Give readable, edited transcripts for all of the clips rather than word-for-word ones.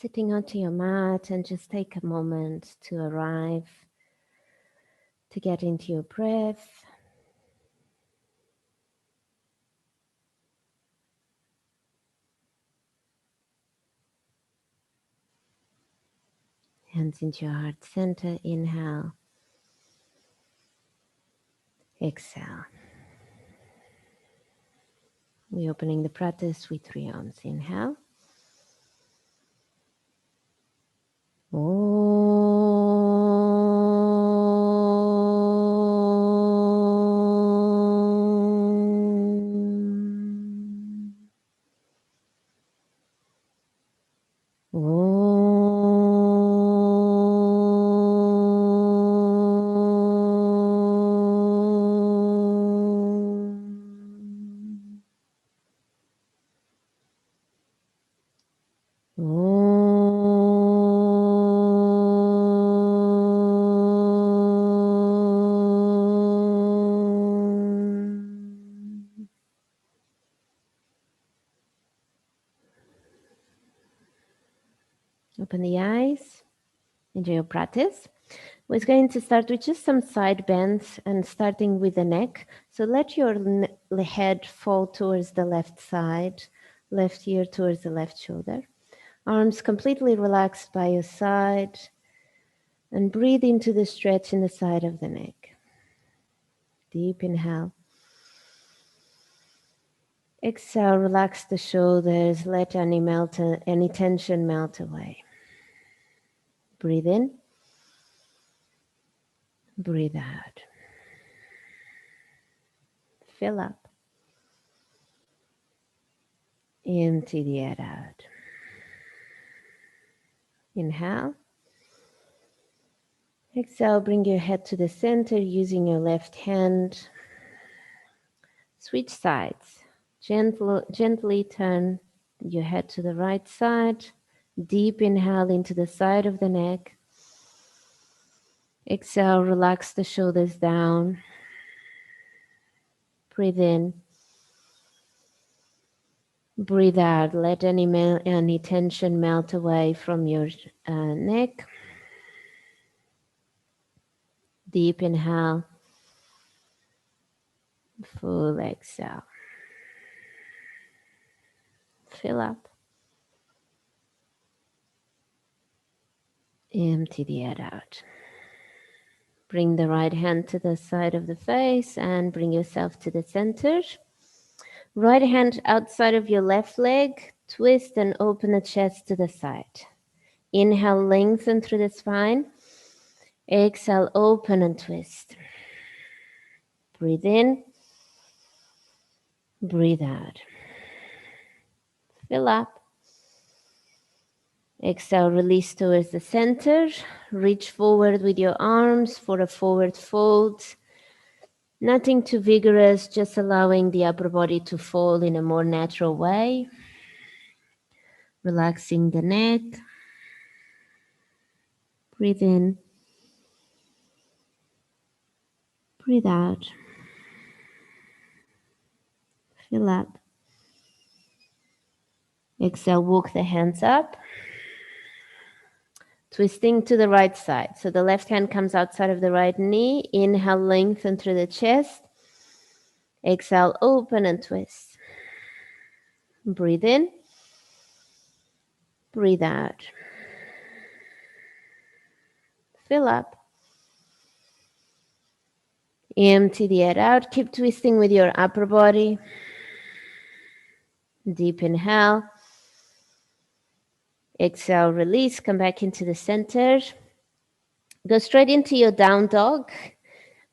sitting onto your mat, and just take a moment to arrive, to get into your breath. Hands into your heart center, inhale, exhale. We're opening the practice with 3 arms. Inhale. Open the eyes. Enjoy your practice. We're going to start with just some side bends and starting with the neck. So let your head fall towards the left side, left ear towards the left shoulder. Arms completely relaxed by your side. And breathe into the stretch in the side of the neck. Deep inhale. Exhale, relax the shoulders. Let any tension melt away. Breathe in. Breathe out. Fill up. Empty the air out. Inhale. Exhale, bring your head to the center using your left hand. Switch sides. Gently turn your head to the right side. Deep inhale into the side of the neck. Exhale, relax the shoulders down. Breathe in. Breathe out. Let any tension melt away from your neck. Deep inhale. Full exhale. Fill up. Empty the air out. Bring the right hand to the side of the face and bring yourself to the center. Right hand outside of your left leg. Twist and open the chest to the side. Inhale, lengthen through the spine. Exhale, open and twist. Breathe in. Breathe out. Fill up. Exhale, release towards the center. Reach forward with your arms for a forward fold. Nothing too vigorous, just allowing the upper body to fall in a more natural way. Relaxing the neck. Breathe in. Breathe out. Fill up. Exhale, walk the hands up. Twisting to the right side. So the left hand comes outside of the right knee. Inhale, lengthen through the chest. Exhale, open and twist. Breathe in. Breathe out. Fill up. Empty the air out. Keep twisting with your upper body. Deep inhale. Exhale, release. Come back into the center. Go straight into your down dog.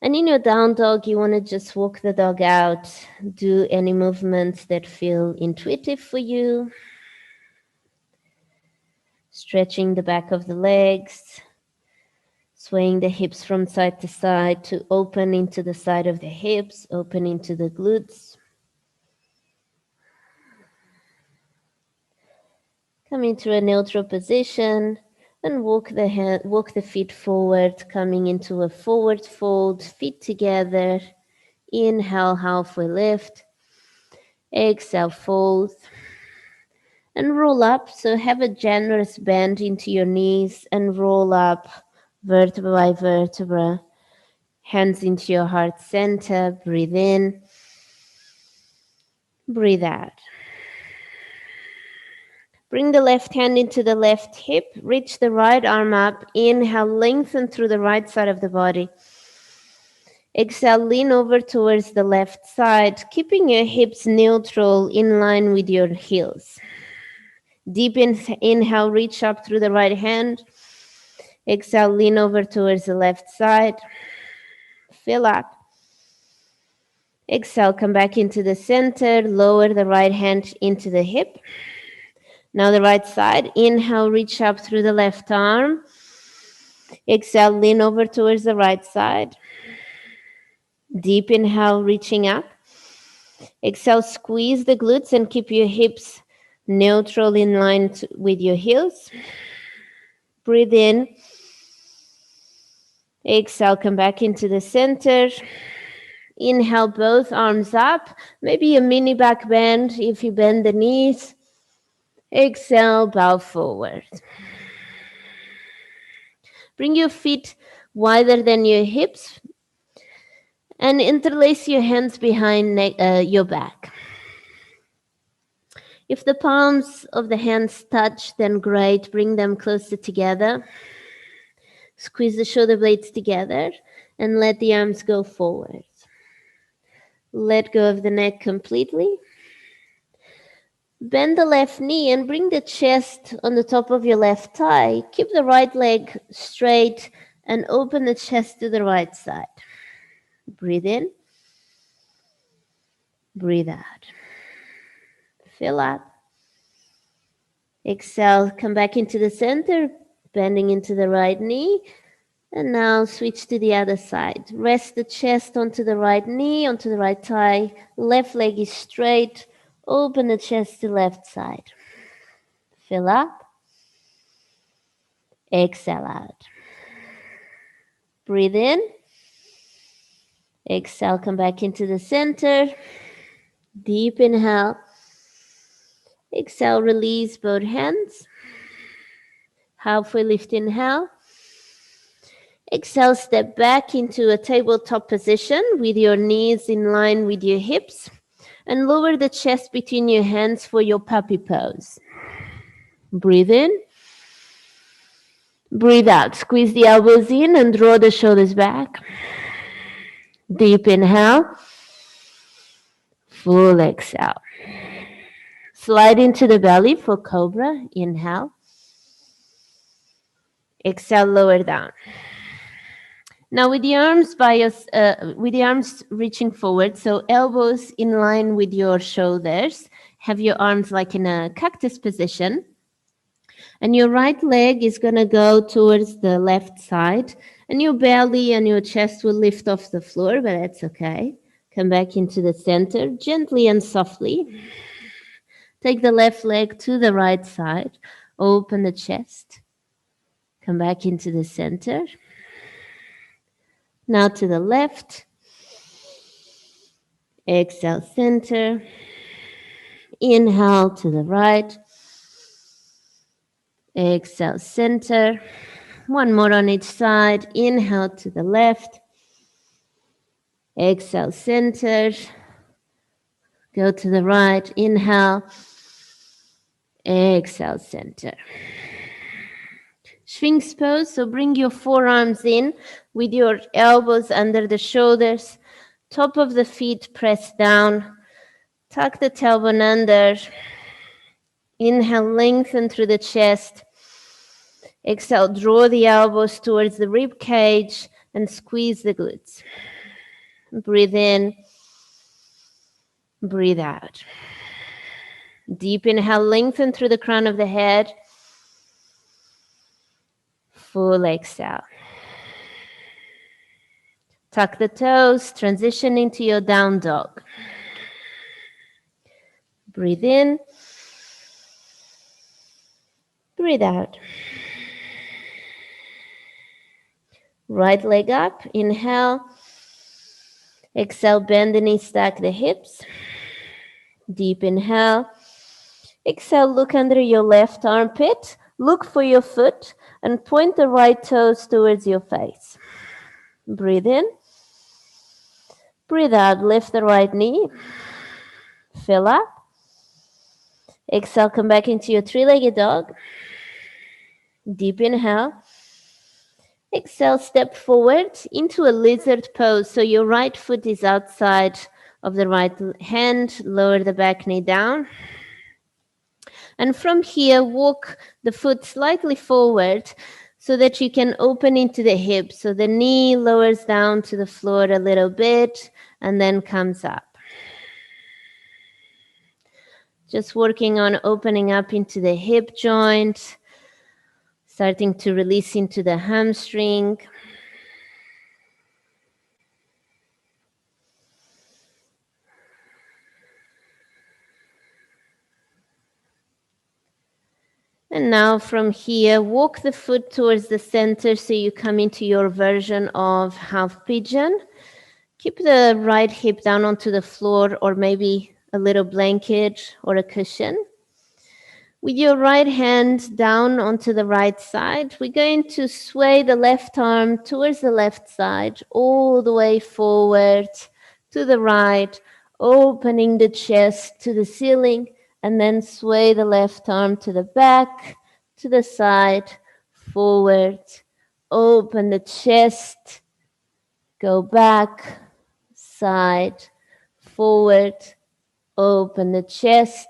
And in your down dog, you want to just walk the dog out. Do any movements that feel intuitive for you. Stretching the back of the legs. Swaying the hips from side to side to open into the side of the hips, open into the glutes. Come into a neutral position and walk the feet forward, coming into a forward fold, feet together. Inhale, halfway lift. Exhale, fold. And roll up. So have a generous bend into your knees and roll up vertebra by vertebra. Hands into your heart center. Breathe in. Breathe out. Bring the left hand into the left hip. Reach the right arm up. Inhale, lengthen through the right side of the body. Exhale, lean over towards the left side, keeping your hips neutral in line with your heels. Deep inhale, reach up through the right hand. Exhale, lean over towards the left side. Fill up. Exhale, come back into the center. Lower the right hand into the hip. Now the right side. Inhale, reach up through the left arm. Exhale, lean over towards the right side. Deep inhale, reaching up. Exhale, squeeze the glutes and keep your hips neutral in line with your heels. Breathe in. Exhale, come back into the center. Inhale, both arms up. Maybe a mini back bend if you bend the knees. Exhale, bow forward. Bring your feet wider than your hips and interlace your hands behind your back. If the palms of the hands touch, then great. Bring them closer together. Squeeze the shoulder blades together and let the arms go forward. Let go of the neck completely. Bend the left knee and bring the chest on the top of your left thigh. Keep the right leg straight and open the chest to the right side. Breathe in. Breathe out. Fill up. Exhale, come back into the center, bending into the right knee. And now switch to the other side. Rest the chest onto the right knee, onto the right thigh. Left leg is straight. Open the chest to left side. Fill up. Exhale out. Breathe in. Exhale, come back into the center. Deep inhale. Exhale, release both hands. Halfway lift inhale. Exhale, step back into a tabletop position with your knees in line with your hips and lower the chest between your hands for your puppy pose. Breathe in. Breathe out. Squeeze the elbows in and draw the shoulders back. Deep inhale. Full exhale. Slide into the belly for cobra. Inhale. Exhale, lower down. Now with the arms reaching forward, so elbows in line with your shoulders. Have your arms like in a cactus position. And your right leg is going to go towards the left side. And your belly and your chest will lift off the floor, but that's okay. Come back into the center, gently and softly. Take the left leg to the right side. Open the chest. Come back into the center. Now to the left. Exhale, center. Inhale to the right. Exhale, center. One more on each side. Inhale to the left. Exhale, center. Go to the right. Inhale. Exhale, center. Sphinx pose. So bring your forearms in with your elbows under the shoulders. Top of the feet pressed down. Tuck the tailbone under. Inhale, lengthen through the chest. Exhale, draw the elbows towards the rib cage and squeeze the glutes. Breathe in. Breathe out. Deep inhale, lengthen through the crown of the head. Full exhale. Tuck the toes, transition into your down dog. Breathe in. Breathe out. Right leg up, inhale. Exhale, bend the knees, stack the hips. Deep inhale. Exhale, look under your left armpit. Look for your foot and point the right toes towards your face. Breathe in. Breathe out. Lift the right knee. Fill up. Exhale, come back into your three-legged dog. Deep inhale. Exhale, step forward into a lizard pose. So your right foot is outside of the right hand. Lower the back knee down. And from here, walk the foot slightly forward so that you can open into the hip. So the knee lowers down to the floor a little bit and then comes up. Just working on opening up into the hip joint, starting to release into the hamstring. And now from here, walk the foot towards the center so you come into your version of half pigeon. Keep the right hip down onto the floor or maybe a little blanket or a cushion. With your right hand down onto the right side, we're going to sway the left arm towards the left side, all the way forward to the right, opening the chest to the ceiling, and then sway the left arm to the back, to the side, forward, open the chest, go back, side, forward, open the chest,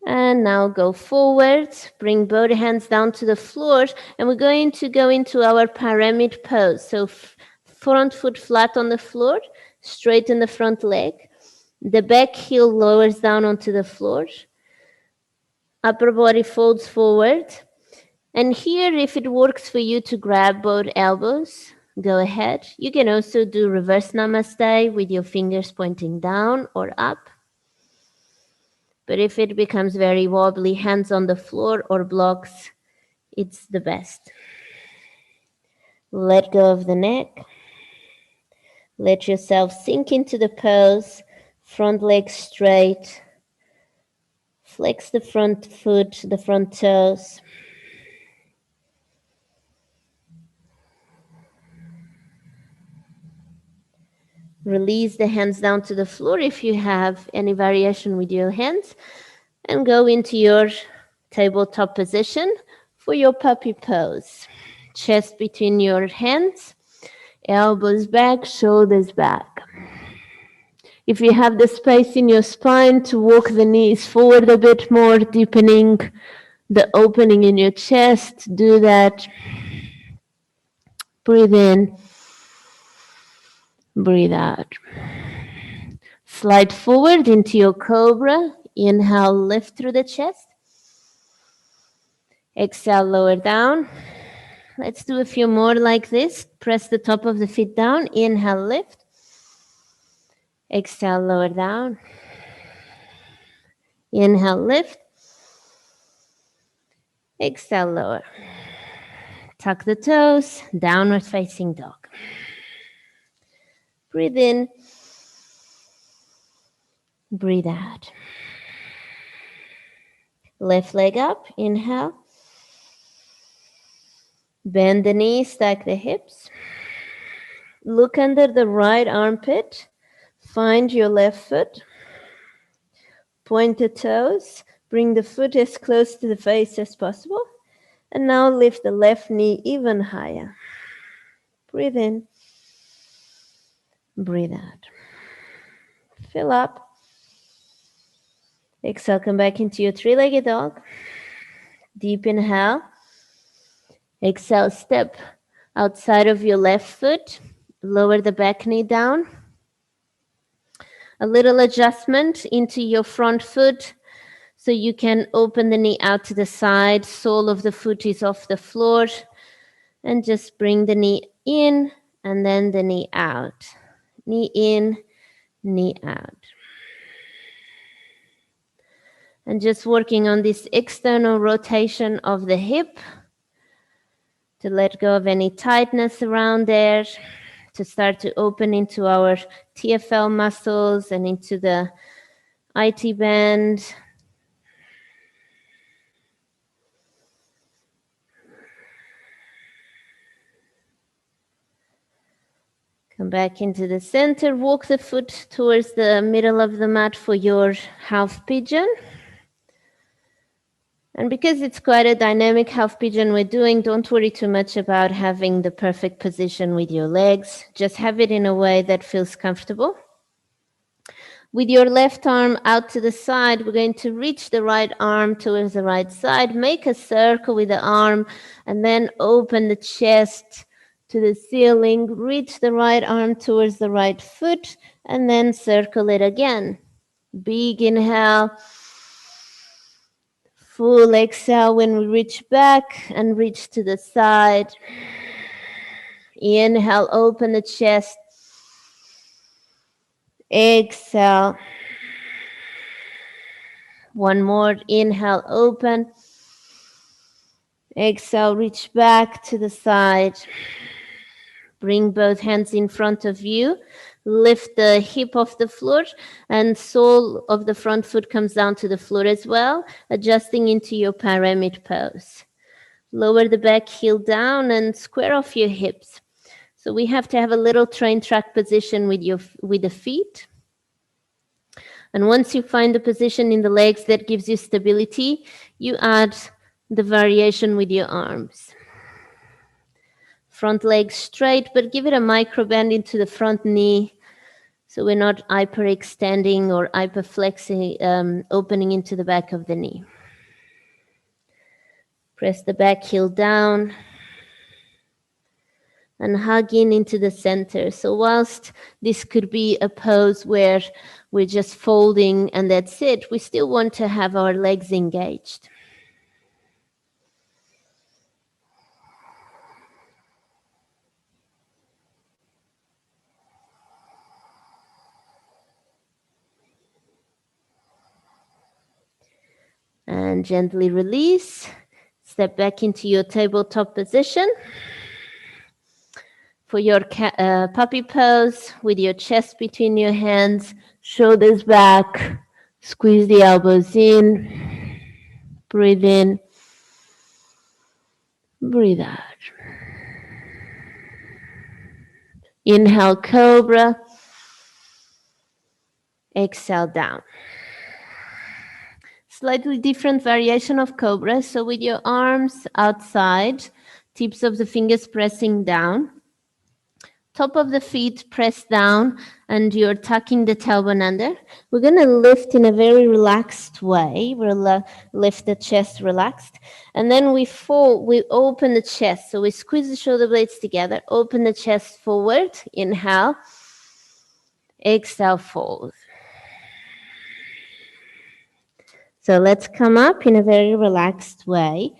and now go forward, bring both hands down to the floor, and we're going to go into our pyramid pose. So front foot flat on the floor, straighten the front leg. The back heel lowers down onto the floor. Upper body folds forward. And here, if it works for you to grab both elbows, go ahead. You can also do reverse namaste with your fingers pointing down or up. But if it becomes very wobbly, hands on the floor or blocks, it's the best. Let go of the neck. Let yourself sink into the pose. Front leg straight. Flex the front foot, the front toes. Release the hands down to the floor if you have any variation with your hands. And go into your tabletop position for your puppy pose. Chest between your hands, elbows back, shoulders back. If you have the space in your spine to walk the knees forward a bit more, deepening the opening in your chest, do that. Breathe in. Breathe out. Slide forward into your cobra. Inhale, lift through the chest. Exhale, lower down. Let's do a few more like this. Press the top of the feet down. Inhale, lift. Exhale, lower down. Inhale, lift. Exhale, lower. Tuck the toes. Downward facing dog. Breathe in. Breathe out. Left leg up. Inhale. Bend the knees, stack the hips. Look under the right armpit. Find your left foot. Point the toes. Bring the foot as close to the face as possible. And now lift the left knee even higher. Breathe in. Breathe out. Fill up. Exhale, come back into your three-legged dog. Deep inhale. Exhale, step outside of your left foot. Lower the back knee down. A little adjustment into your front foot so you can open the knee out to the side. Sole of the foot is off the floor. And just bring the knee in and then the knee out. Knee in, knee out. And just working on this external rotation of the hip to let go of any tightness around there, to start to open into our TFL muscles and into the IT band, Come back into the center. Walk the foot towards the middle of the mat for your half pigeon. And because it's quite a dynamic half pigeon we're doing, don't worry too much about having the perfect position with your legs. Just have it in a way that feels comfortable. With your left arm out to the side, we're going to reach the right arm towards the right side, make a circle with the arm, and then open the chest to the ceiling, reach the right arm towards the right foot, and then circle it again. Big inhale. Full exhale when we reach back and reach to the side. Inhale, open the chest. Exhale. One more. Inhale, open. Exhale, reach back to the side. Bring both hands in front of you. Lift the hip off the floor and sole of the front foot comes down to the floor as well, adjusting into your pyramid pose. Lower the back heel down and square off your hips. So we have to have a little train track position with the feet. And once you find the position in the legs that gives you stability, you add the variation with your arms. Front leg straight, but give it a micro bend into the front knee. So we're not hyperextending or hyperflexing, opening into the back of the knee. Press the back heel down and hug in into the center. So whilst this could be a pose where we're just folding and that's it, we still want to have our legs engaged. And gently release. Step back into your tabletop position. For your puppy pose, with your chest between your hands, shoulders back, squeeze the elbows in, breathe in, breathe out. Inhale, cobra. Exhale, down. Slightly different variation of cobra. So with your arms outside, tips of the fingers pressing down. Top of the feet press down and you're tucking the tailbone under. We're going to lift in a very relaxed way. We'll lift the chest relaxed. And then we open the chest. So we squeeze the shoulder blades together, open the chest forward, inhale, exhale, fold. So let's come up in a very relaxed way,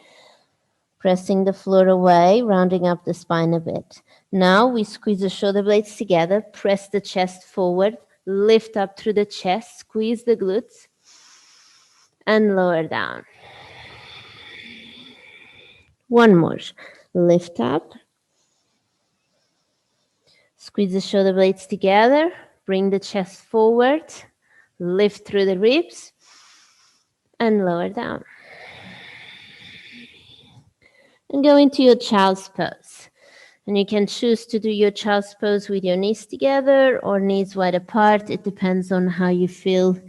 pressing the floor away, rounding up the spine a bit. Now we squeeze the shoulder blades together, press the chest forward, lift up through the chest, squeeze the glutes, and lower down. One more. Lift up. Squeeze the shoulder blades together, bring the chest forward, lift through the ribs, and lower down. And go into your child's pose. And you can choose to do your child's pose with your knees together or knees wide apart. It depends on how you feel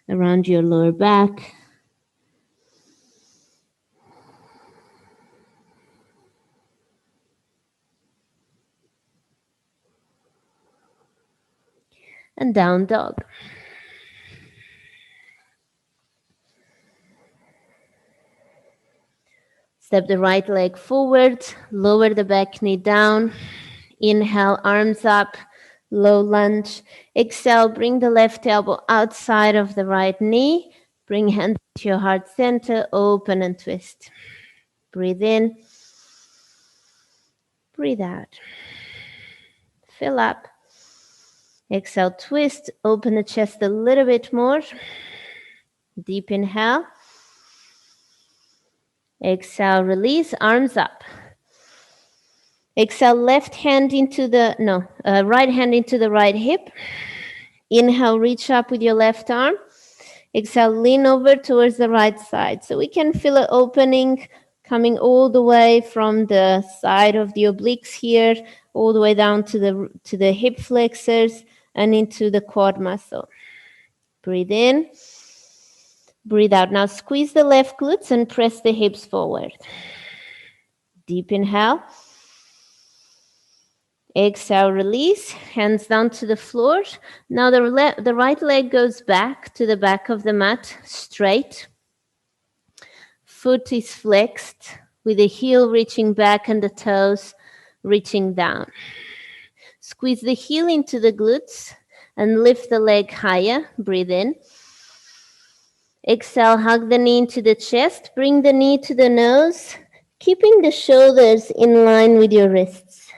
around your lower back. And down dog. Step the right leg forward, lower the back knee down. Inhale, arms up, low lunge. Exhale, bring the left elbow outside of the right knee. Bring hands to your heart center, open and twist. Breathe in. Breathe out. Fill up. Exhale, twist. Open the chest a little bit more. Deep inhale. Exhale, release, arms up. Exhale, right hand into the right hip. Inhale, reach up with your left arm. Exhale, lean over towards the right side. So we can feel an opening coming all the way from the side of the obliques here, all the way down to the hip flexors and into the quad muscle. Breathe in, breathe out. Now squeeze the left glutes and press the hips forward. Deep inhale. Exhale, release, hands down to the floor. Now the right leg goes back to the back of the mat, straight. Foot is flexed with the heel reaching back and the toes reaching down. Squeeze the heel into the glutes and lift the leg higher. Breathe in. Exhale, hug the knee into the chest. Bring the knee to the nose, keeping the shoulders in line with your wrists.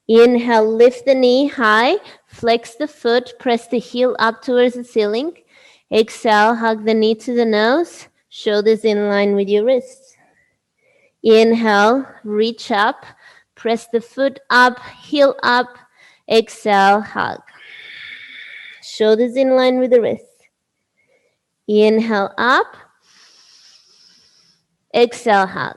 Inhale, lift the knee high, flex the foot, press the heel up towards the ceiling. Exhale, hug the knee to the nose, shoulders in line with your wrists. Inhale, reach up, press the foot up, heel up. Exhale, hug. Shoulders in line with the wrists. Inhale up. Exhale, hug.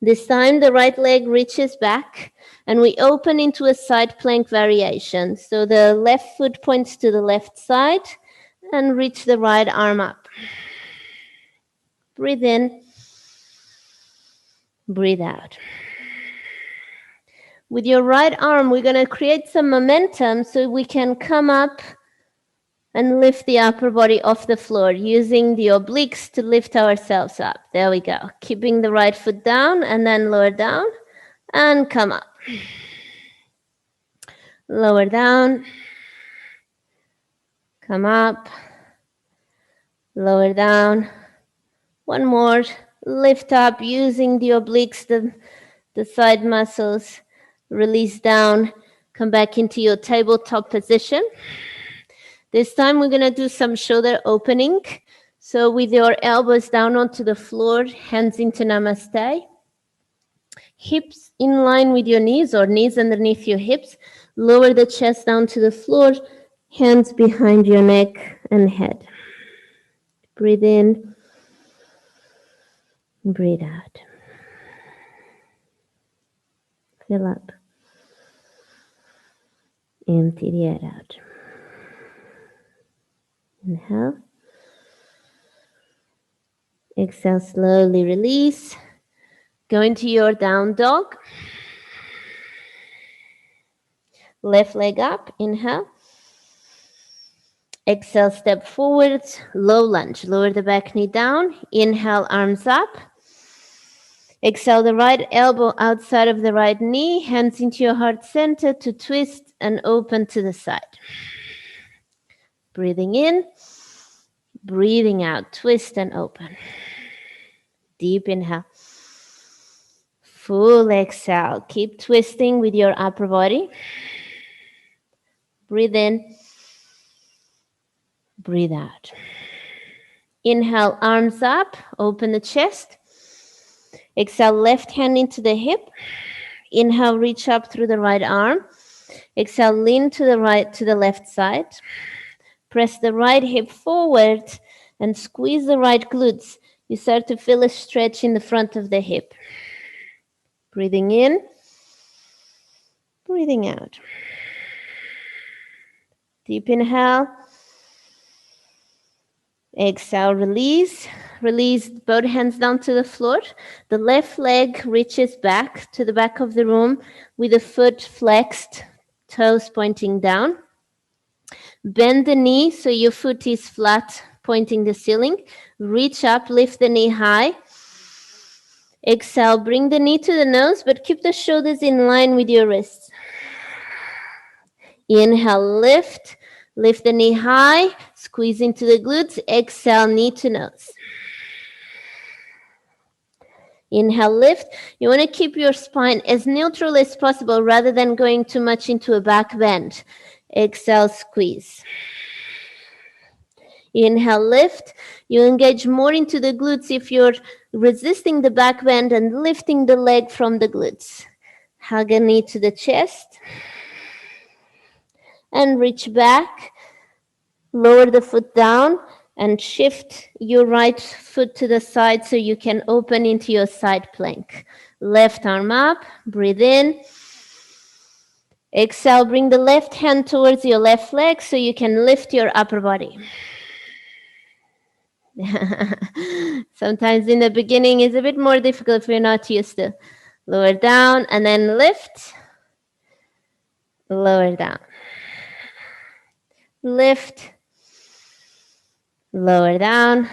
This time the right leg reaches back and we open into a side plank variation. So the left foot points to the left side and reach the right arm up. Breathe in. Breathe out. With your right arm, we're going to create some momentum so we can come up and lift the upper body off the floor using the obliques to lift ourselves up. There we go. Keeping the right foot down and then lower down and come up. Lower down. Come up. Lower down. One more. Lift up using the obliques, the side muscles. Release down. Come back into your tabletop position. This time we're going to do some shoulder opening. So with your elbows down onto the floor, hands into namaste. Hips in line with your knees or knees underneath your hips. Lower the chest down to the floor, hands behind your neck and head. Breathe in. Breathe out. Fill up. Empty the air out. Inhale. Exhale, slowly release. Go into your down dog. Left leg up, inhale. Exhale, step forward, low lunge. Lower the back knee down. Inhale, arms up. Exhale, the right elbow outside of the right knee. Hands into your heart center to twist and open to the side. Breathing in. Breathing out, twist and open. Deep inhale. Full exhale. Keep twisting with your upper body. Breathe in. Breathe out. Inhale, arms up. Open the chest. Exhale, left hand into the hip. Inhale, reach up through the right arm. Exhale, lean to the left side. Press the right hip forward and squeeze the right glutes. You start to feel a stretch in the front of the hip. Breathing in, breathing out. Deep inhale. Exhale, release. Release both hands down to the floor. The left leg reaches back to the back of the room with the foot flexed, toes pointing down. Bend the knee so your foot is flat, pointing the ceiling. Reach up, lift the knee high. Exhale, bring the knee to the nose, but keep the shoulders in line with your wrists. Inhale, lift. Lift the knee high, squeeze into the glutes. Exhale, knee to nose. Inhale, lift. You want to keep your spine as neutral as possible rather than going too much into a back bend. Exhale, squeeze. Inhale, lift. You engage more into the glutes if you're resisting the back bend and lifting the leg from the glutes. Hug a knee to the chest. And reach back. Lower the foot down and shift your right foot to the side so you can open into your side plank. Left arm up, breathe in. Exhale, bring the left hand towards your left leg so you can lift your upper body. Sometimes in the beginning it's a bit more difficult if you're not used to. Lower down and then lift. Lower down. Lift. Lower down.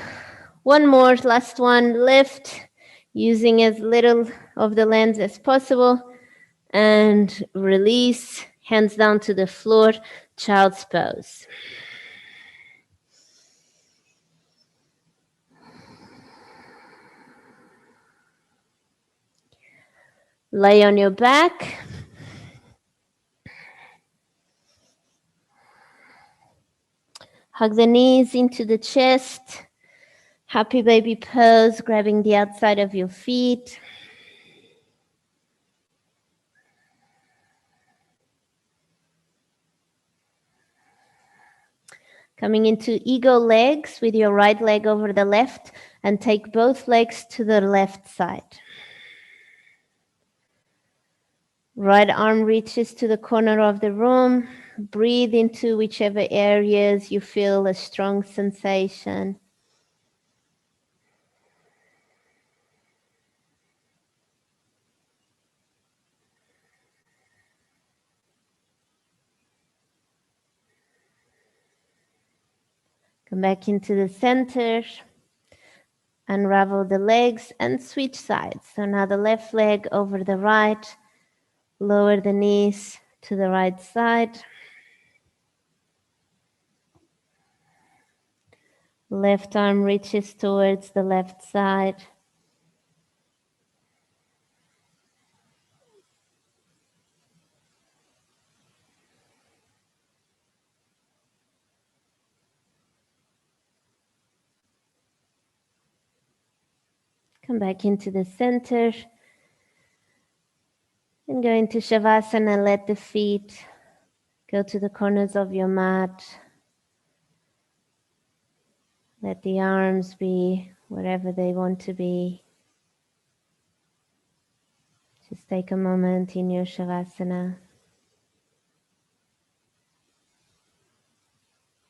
One more, last one. Lift, using as little of the lens as possible. And release, hands down to the floor, child's pose. Lay on your back. Hug the knees into the chest. Happy baby pose, grabbing the outside of your feet. Coming into eagle legs with your right leg over the left and take both legs to the left side. Right arm reaches to the corner of the room. Breathe into whichever areas you feel a strong sensation. Come back into the center. Unravel the legs and switch sides. So now the left leg over the right. Lower the knees to the right side. Left arm reaches towards the left side. Come back into the center. And go into Shavasana. Let the feet go to the corners of your mat. Let the arms be wherever they want to be. Just take a moment in your Shavasana.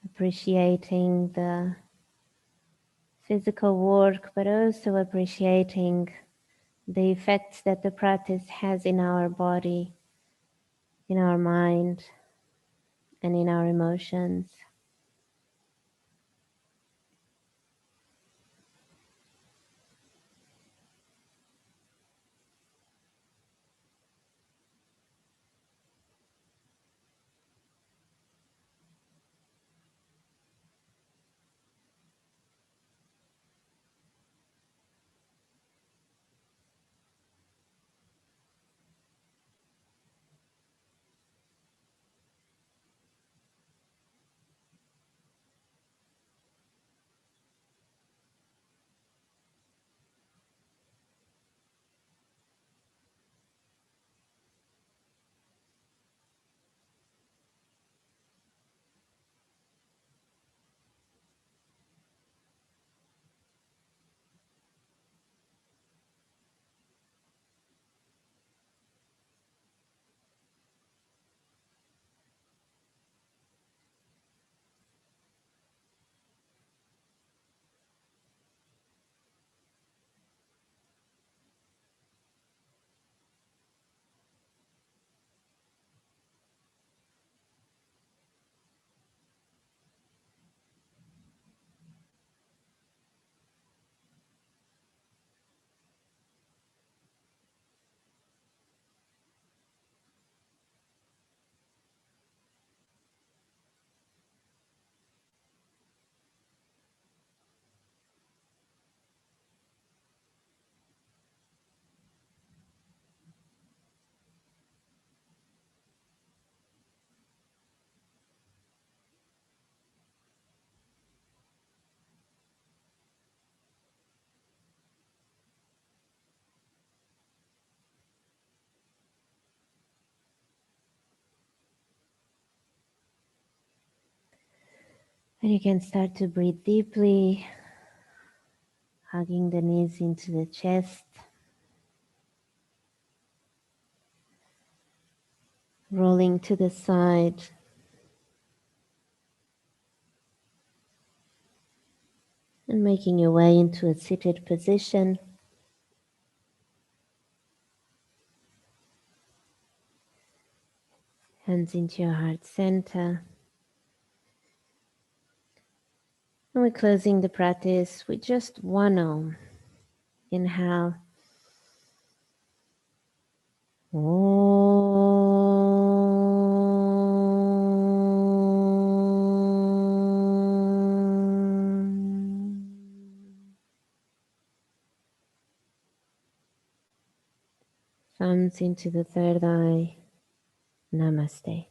Appreciating the physical work, but also appreciating the effects that the practice has in our body, in our mind, and in our emotions. And you can start to breathe deeply, hugging the knees into the chest. rolling to the side. And making your way into a seated position. Hands into your heart center. And we're closing the practice with just one Om. Inhale. Thumbs into the third eye. Namaste.